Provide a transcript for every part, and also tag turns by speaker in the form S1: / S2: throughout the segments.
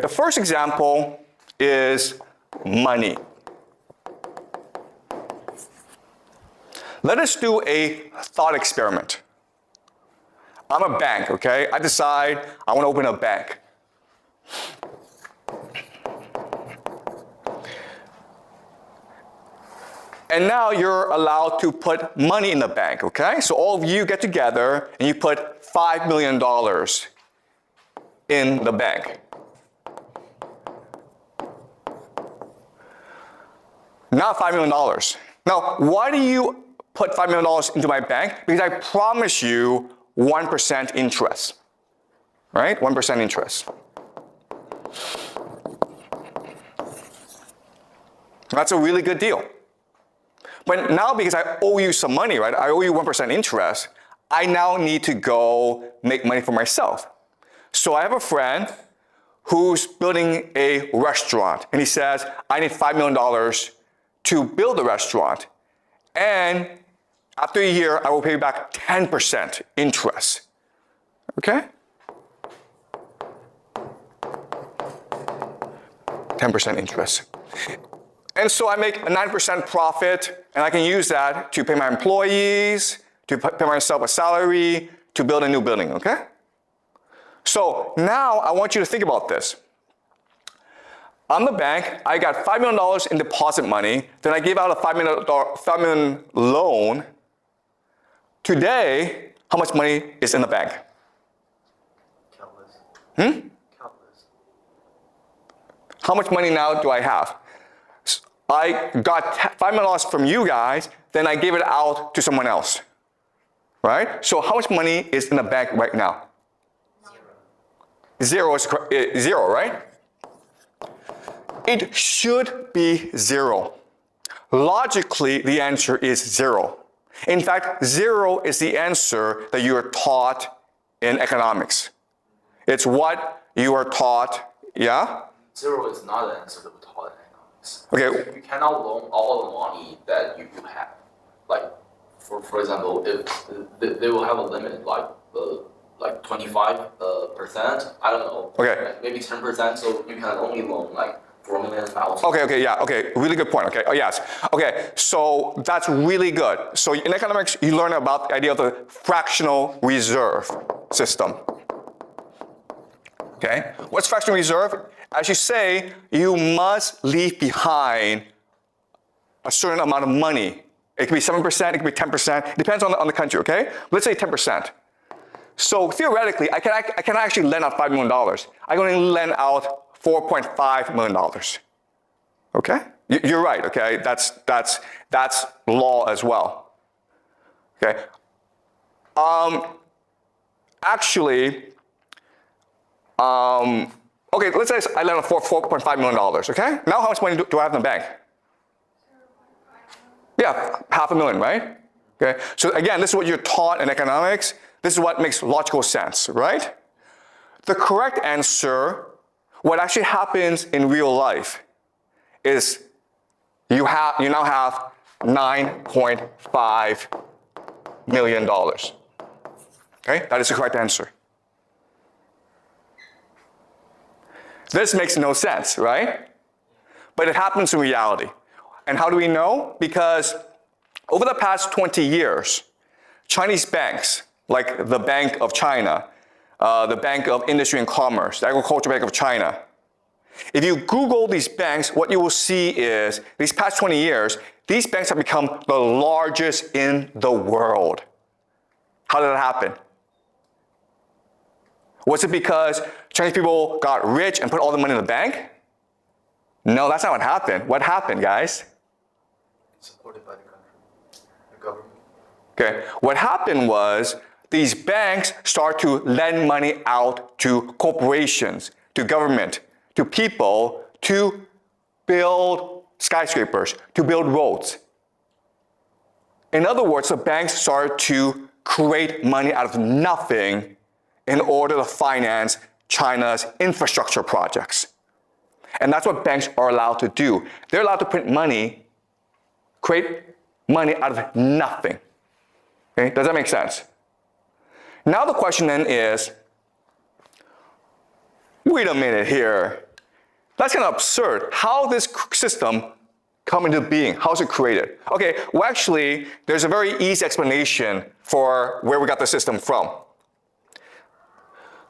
S1: The first example is money. Let us do a thought experiment. I'm a bank, okay? I decide I want to open a bank. And now you're allowed to put money in the bank, okay? So all of you get together and you put $5 million in the bank. Not $5 million. Now, why do you put $5 million into my bank? Because I promise you 1% interest, right? 1% interest. That's a really good deal. But now because I owe you some money, right? I owe you 1% interest, I now need to go make money for myself. So I have a friend who's building a restaurant, and he says, I need $5 million to build a restaurant, and after a year, I will pay you back 10% interest, okay? 10% interest. And so I make a 9% profit, and I can use that to pay my employees, to pay myself a salary, to build a new building, okay? So now I want you to think about this. I'm the bank, I got $5 million in deposit money, then I gave out a $5 million loan. Today, how much money is in the bank?
S2: Countless. Countless.
S1: How much money now do I have? I got $5 million from you guys, then I gave it out to someone else, right? So how much money is in the bank right now? Zero is zero, right? It should be zero. Logically, the answer is zero. In fact, zero is the answer that you are taught in economics. It's what you are taught, yeah?
S2: Zero is not the answer that we're taught in economics.
S1: Okay.
S2: You cannot loan all the money that you have. Like, for example, if they will have a limit, like 25%, I don't know.
S1: Okay.
S2: Maybe 10%, so you can only loan like 4 million.
S1: Okay, yeah, okay, really good point, okay, oh yes. Okay, so that's really good. So in economics, you learn about the idea of the fractional reserve system. Okay, what's fractional reserve? As you say, you must leave behind a certain amount of money. It could be 7%, it could be 10%, it depends on the country, okay? Let's say 10%. So theoretically, I can actually lend out $5 million. I can only lend out $4.5 million. Okay? You're right, okay? That's law as well. Okay? Actually, okay, let's say I lend out $4.5 million, okay? Now how much money do I have in the bank? Yeah, $500,000, right? Okay? So again, this is what you're taught in economics. This is what makes logical sense, right? The correct answer, what actually happens in real life, is you now have $9.5 million. Okay, that is the correct answer. This makes no sense, right? But it happens in reality. And how do we know? Because over the past 20 years, Chinese banks, like the Bank of China, the Bank of Industry and Commerce, the Agricultural Bank of China. If you Google these banks, what you will see is, these past 20 years, these banks have become the largest in the world. How did that happen? Was it because Chinese people got rich and put all the money in the bank? No, that's not what happened. What happened, guys?
S2: Supported by the country, the government.
S1: Okay, what happened was, these banks start to lend money out to corporations, to government, to people, to build skyscrapers, to build roads. In other words, the banks started to create money out of nothing in order to finance China's infrastructure projects. And that's what banks are allowed to do. They're allowed to print money, create money out of nothing. Okay, does that make sense? Now the question then is, wait a minute here. That's kind of absurd. How this system come into being? How is it created? Okay, well actually, there's a very easy explanation for where we got the system from.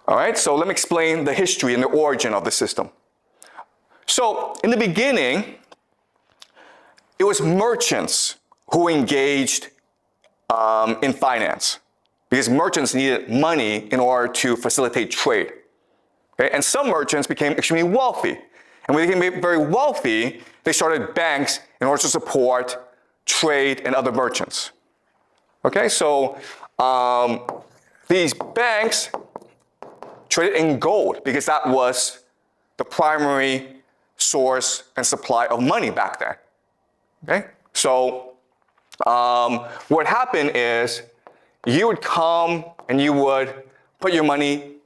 S1: All right, so let me explain the history and the origin of the system. So in the beginning, it was merchants who engaged in finance because merchants needed money in order to facilitate trade. Okay? And some merchants became extremely wealthy. And when they became very wealthy, they started banks in order to support trade and other merchants. Okay, so these banks traded in gold because that was the primary source and supply of money back then. Okay, so what happened is you would come and you would put your money,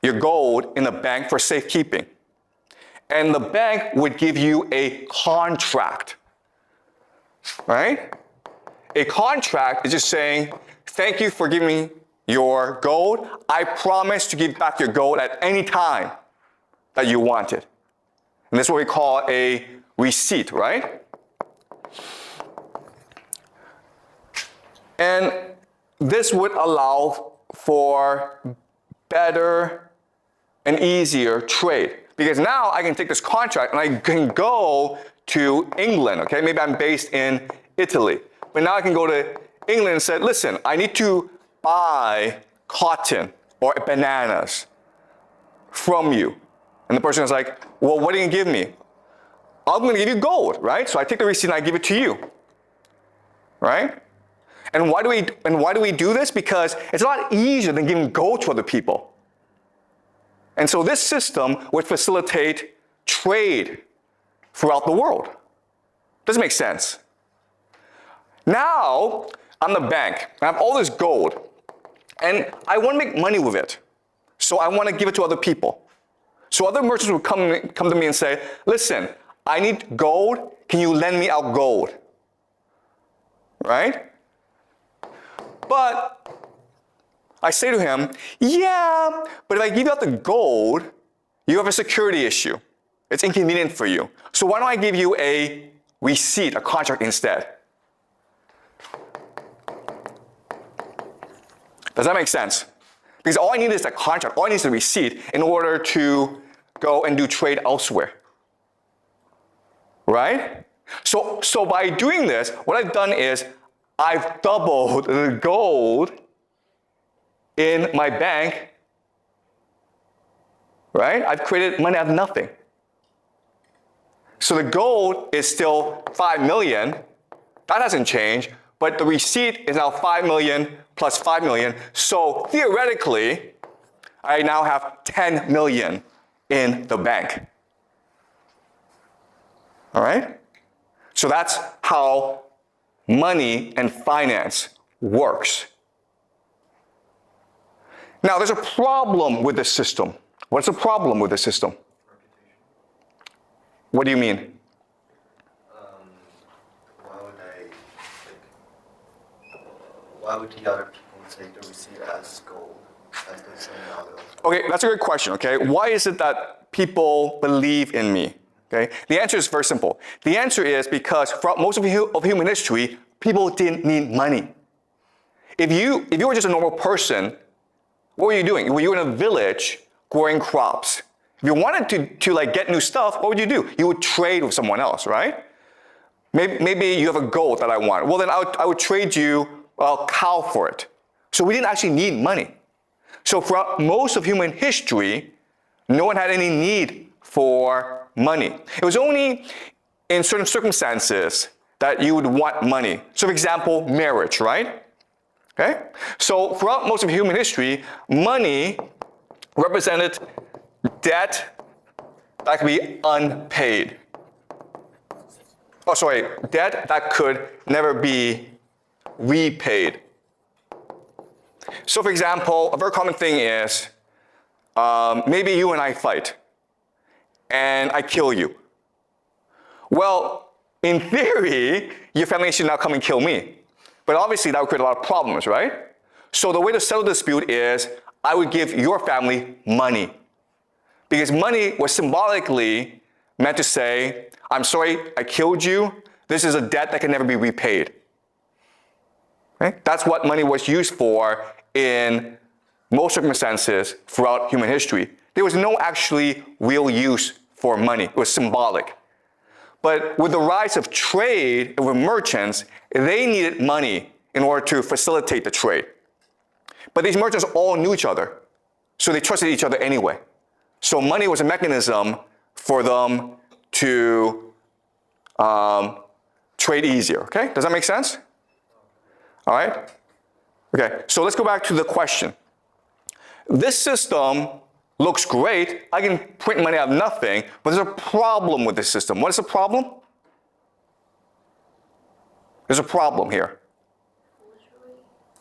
S1: your gold, in a bank for safekeeping. And the bank would give you a contract, right? A contract is just saying, thank you for giving me your gold. I promise to give back your gold at any time that you want it. And that's what we call a receipt, right? And this would allow for better and easier trade. Because now I can take this contract and I can go to England, okay? Maybe I'm based in Italy. But now I can go to England and say, listen, I need to buy cotton or bananas from you. And the person is like, well, what are you gonna give me? I'm gonna give you gold, right? So I take the receipt and I give it to you, right? And why do we do this? Because it's a lot easier than giving gold to other people. And so this system would facilitate trade throughout the world. Doesn't make sense. Now, I'm the bank. I have all this gold. And I want to make money with it. So I want to give it to other people. So other merchants would come to me and say, listen, I need gold. Can you lend me out gold? Right? But I say to him, yeah, but if I give you out the gold, you have a security issue. It's inconvenient for you. So why don't I give you a receipt, a contract instead? Does that make sense? Because all I need is a contract, all I need is a receipt in order to go and do trade elsewhere. Right? So by doing this, what I've done is I've doubled the gold in my bank, right? I've created money out of nothing. So the gold is still 5 million. That hasn't changed, but the receipt is now 5 million plus 5 million. So theoretically, I now have 10 million in the bank. All right? So that's how money and finance works. Now, there's a problem with this system. What's the problem with this system? What do you mean?
S3: Why would the other people take the receipt as gold, as the same value?
S1: Okay, that's a good question, okay? Why is it that people believe in me? Okay? The answer is very simple. The answer is because for most of human history, people didn't need money. If you were just a normal person, what were you doing? Were you in a village growing crops? If you wanted to like get new stuff, what would you do? You would trade with someone else, right? Maybe you have a gold that I want. Well, then I would trade you a cow for it. So we didn't actually need money. So for most of human history, no one had any need for money. It was only in certain circumstances that you would want money. So for example, marriage, right? Okay? So throughout most of human history, money represented debt that could be unpaid. Oh, sorry, debt that could never be repaid. So for example, a very common thing is maybe you and I fight and I kill you. Well, in theory, your family should now come and kill me. But obviously that would create a lot of problems, right? So the way to settle the dispute is I would give your family money. Because money was symbolically meant to say, I'm sorry I killed you. This is a debt that can never be repaid. Okay? That's what money was used for in most circumstances throughout human history. There was no actually real use for money. It was symbolic. But with the rise of trade and with merchants, they needed money in order to facilitate the trade. But these merchants all knew each other, so they trusted each other anyway. So money was a mechanism for them to trade easier, okay? Does that make sense? All right? Okay, so let's go back to the question. This system looks great. I can print money out of nothing, but there's a problem with this system. What is the problem? There's a problem here.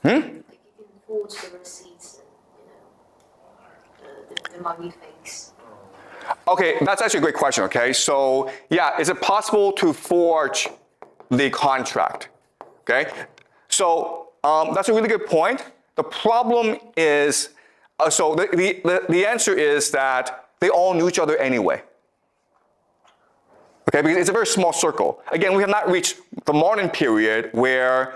S4: Like you can forge the receipts and, the money fakes.
S1: Okay, that's actually a great question, okay? So, yeah, is it possible to forge the contract? Okay? So, that's a really good point. The problem is, so the answer is that they all knew each other anyway. Okay, because it's a very small circle. Again, we have not reached the modern period where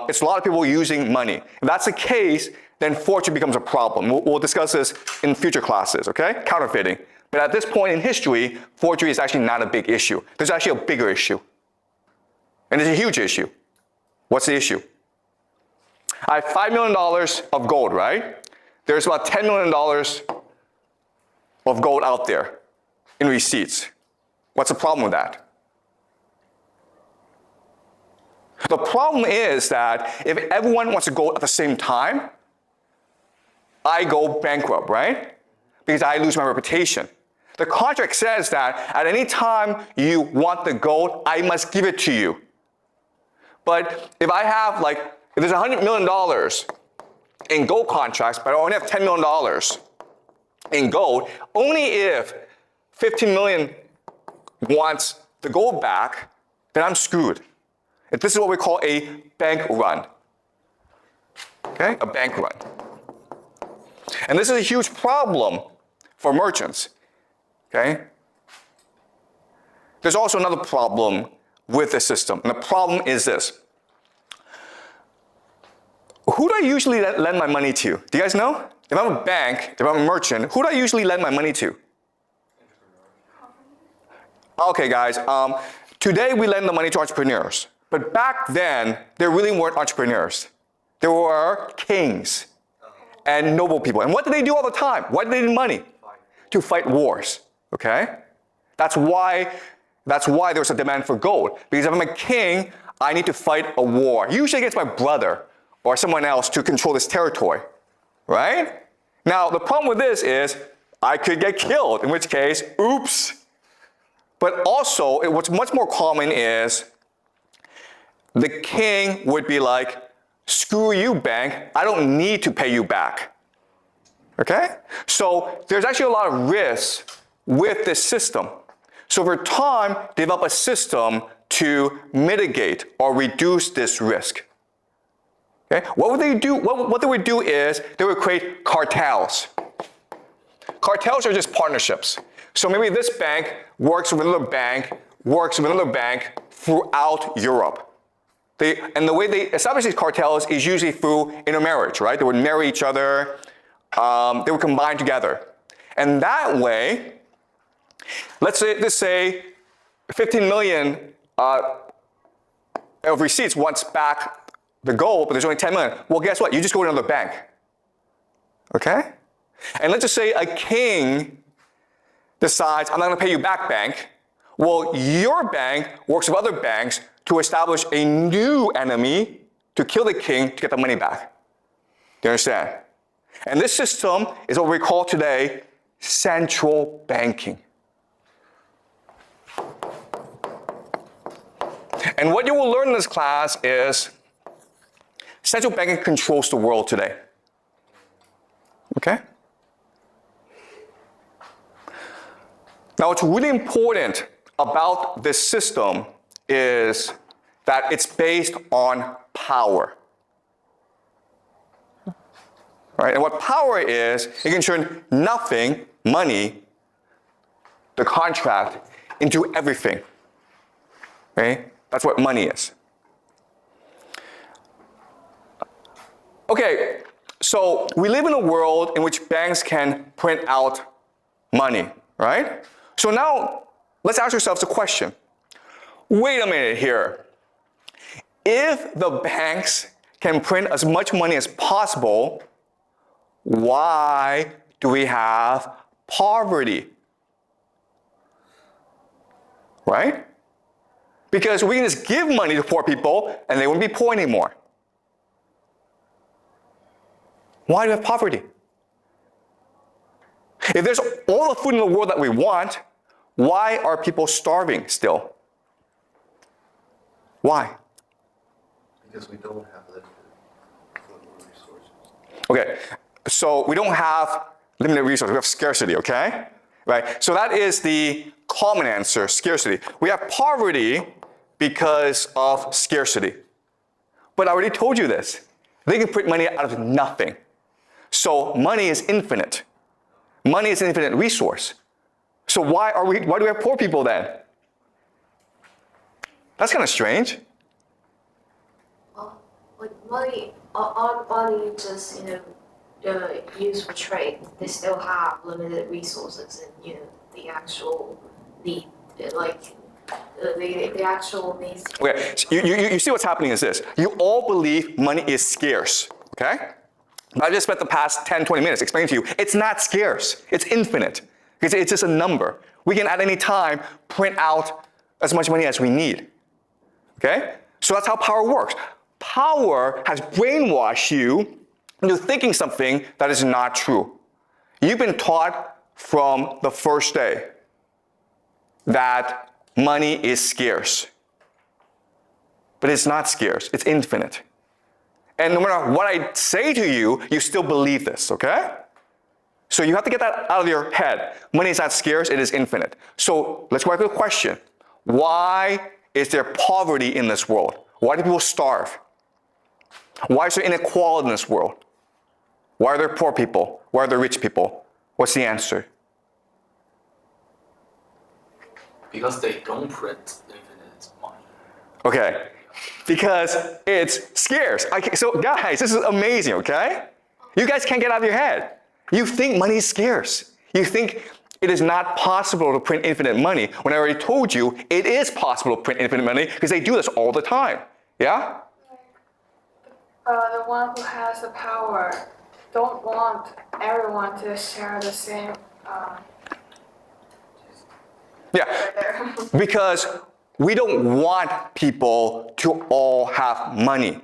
S1: it's a lot of people using money. If that's the case, then forgery becomes a problem. We'll discuss this in future classes, okay? Counterfeiting. But at this point in history, forgery is actually not a big issue. There's actually a bigger issue. And it's a huge issue. What's the issue? I have $5 million of gold, right? There's about $10 million of gold out there in receipts. What's the problem with that? The problem is that if everyone wants to go at the same time, I go bankrupt, right? Because I lose my reputation. The contract says that at any time you want the gold, I must give it to you. But if I have if there's $100 million in gold contracts, but I only have $10 million in gold, only if 15 million wants the gold back, then I'm screwed. This is what we call a bank run. Okay, a bank run. And this is a huge problem for merchants. Okay? There's also another problem with the system, and the problem is this. Who do I usually lend my money to? Do you guys know? If I'm a bank, if I'm a merchant, who do I usually lend my money to? Okay, guys, today we lend the money to entrepreneurs. But back then, there really weren't entrepreneurs. There were kings and noble people. And what did they do all the time? Why did they need money? To fight wars, okay? That's why there's a demand for gold. Because if I'm a king, I need to fight a war, usually against my brother or someone else to control this territory, right? Now, the problem with this is I could get killed, in which case, oops. But also, what's much more common is the king would be like, screw you, bank, I don't need to pay you back. Okay? So there's actually a lot of risks with this system. So over time, develop a system to mitigate or reduce this risk. Okay? What would they do? What they would do is they would create cartels. Cartels are just partnerships. So maybe this bank works with another bank, throughout Europe. And the way they establish these cartels is usually through intermarriage, right? They would marry each other, they would combine together. And that way, let's say 15 million of receipts wants back the gold, but there's only 10 million. Well, guess what? You just go to another bank. Okay? And let's just say a king decides, I'm not going to pay you back, bank. Well, your bank works with other banks to establish a new enemy to kill the king to get the money back. Do you understand? And this system is what we call today central banking. And what you will learn in this class is central banking controls the world today. Okay? Now, what's really important about this system is that it's based on power. Right? And what power is, it can turn nothing, money, the contract into everything. Okay? That's what money is. Okay, so we live in a world in which banks can print out money, right? So now let's ask ourselves a question. Wait a minute here. If the banks can print as much money as possible, why do we have poverty? Right? Because we can just give money to poor people and they wouldn't be poor anymore. Why do we have poverty? If there's all the food in the world that we want, why are people starving still? Why?
S3: Because we don't have limited resources.
S1: Okay, so we don't have limited resources, we have scarcity, okay? Right, so that is the common answer, scarcity. We have poverty because of scarcity. But I already told you this. They can print money out of nothing. So money is infinite. Money is an infinite resource. So why do we have poor people then? That's kind of strange.
S4: With money, aren't money just, used for trade? They still have limited resources and, the actual need, the actual needs.
S1: Okay, so you see what's happening is this. You all believe money is scarce, okay? But I just spent the past 10, 20 minutes explaining to you, it's not scarce, it's infinite. It's just a number. We can at any time print out as much money as we need, okay? So that's how power works. Power has brainwashed you into thinking something that is not true. You've been taught from the first day that money is scarce. But it's not scarce, it's infinite. And no matter what I say to you, you still believe this, okay? So you have to get that out of your head. Money is not scarce, it is infinite. So let's go back to the question. Why is there poverty in this world? Why do people starve? Why is there inequality in this world? Why are there poor people? Why are there rich people? What's the answer?
S2: Because they don't print infinite money.
S1: Okay, because it's scarce. So guys, this is amazing, okay? You guys can't get out of your head. You think money is scarce. You think it is not possible to print infinite money, when I already told you it is possible to print infinite money because they do this all the time. Yeah?
S5: The one who has the power don't want everyone to share the same.
S1: Yeah, because we don't want people to all have money.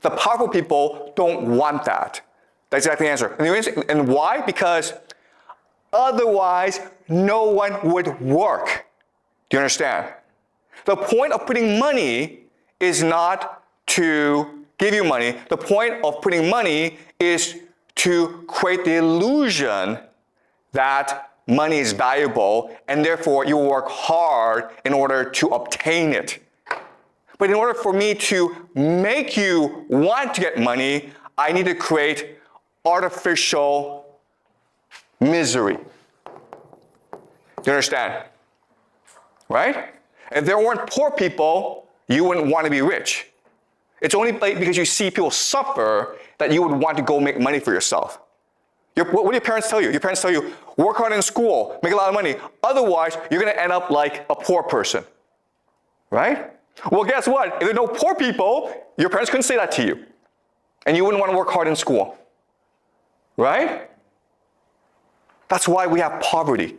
S1: The powerful people don't want that. That's exactly the answer. And why? Because otherwise, no one would work. Do you understand? The point of putting money is not to give you money. The point of putting money is to create the illusion that money is valuable, and therefore you will work hard in order to obtain it. But in order for me to make you want to get money, I need to create artificial misery. Do you understand? Right? If there weren't poor people, you wouldn't want to be rich. It's only because you see people suffer that you would want to go make money for yourself. What do your parents tell you? Your parents tell you, work hard in school, make a lot of money. Otherwise, you're going to end up like a poor person. Right? Well, guess what? If there are no poor people, your parents couldn't say that to you. And you wouldn't want to work hard in school. Right? That's why we have poverty.